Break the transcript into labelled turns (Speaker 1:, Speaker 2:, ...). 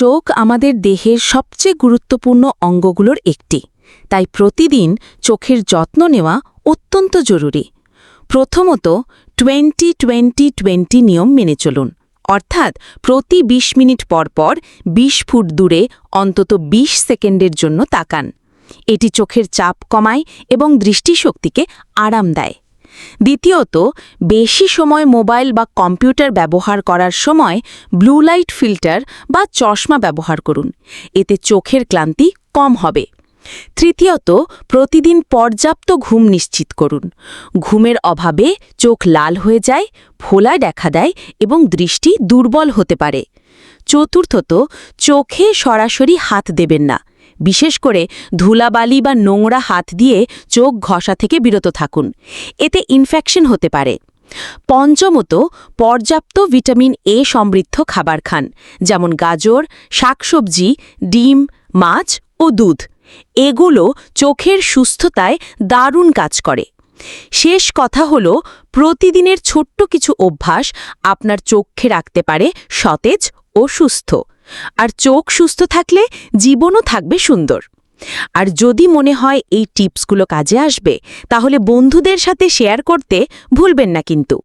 Speaker 1: চোখ আমাদের দেহের সবচেয়ে গুরুত্বপূর্ণ অঙ্গগুলোর একটি, তাই প্রতিদিন চোখের যত্ন নেওয়া অত্যন্ত জরুরি। প্রথমত 20-20-20 নিয়ম মেনে চলুন, অর্থাৎ প্রতি ২০ মিনিট পর পর ২০ ফুট দূরে অন্তত ২০ সেকেন্ডের জন্য তাকান। এটি চোখের চাপ কমায় এবং দৃষ্টিশক্তিকে আরাম দেয়। দ্বিতীয়ত, বেশি সময় মোবাইল বা কম্পিউটার ব্যবহার করার সময় ব্লু লাইট ফিল্টার বা চশমা ব্যবহার করুন, এতে চোখের ক্লান্তি কম হবে। তৃতীয়ত, প্রতিদিন পর্যাপ্ত ঘুম নিশ্চিত করুন। ঘুমের অভাবে চোখ লাল হয়ে যায়, ফোলা দেখা দেয় এবং দৃষ্টি দুর্বল হতে পারে। চতুর্থত, চোখে সরাসরি হাত দেবেন না, বিশেষ করে ধুলাবালি বা নোংরা হাত দিয়ে চোখ ঘষা থেকে বিরত থাকুন, এতে ইনফেকশন হতে পারে। পঞ্চমত, পর্যাপ্ত ভিটামিন এ সমৃদ্ধ খাবার খান, যেমন গাজর, শাকসবজি, ডিম, মাছ ও দুধ। এগুলো চোখের সুস্থতায় দারুণ কাজ করে। শেষ কথা হল, প্রতিদিনের ছোট্ট কিছু অভ্যাস আপনার চোখে রাখতে পারে সতেজ ও সুস্থ। আর চোখ সুস্থ থাকলে জীবনও থাকবে সুন্দর। আর যদি মনে হয় এই টিপসগুলো কাজে আসবে, তাহলে বন্ধুদের সাথে শেয়ার করতে ভুলবেন না কিন্তু।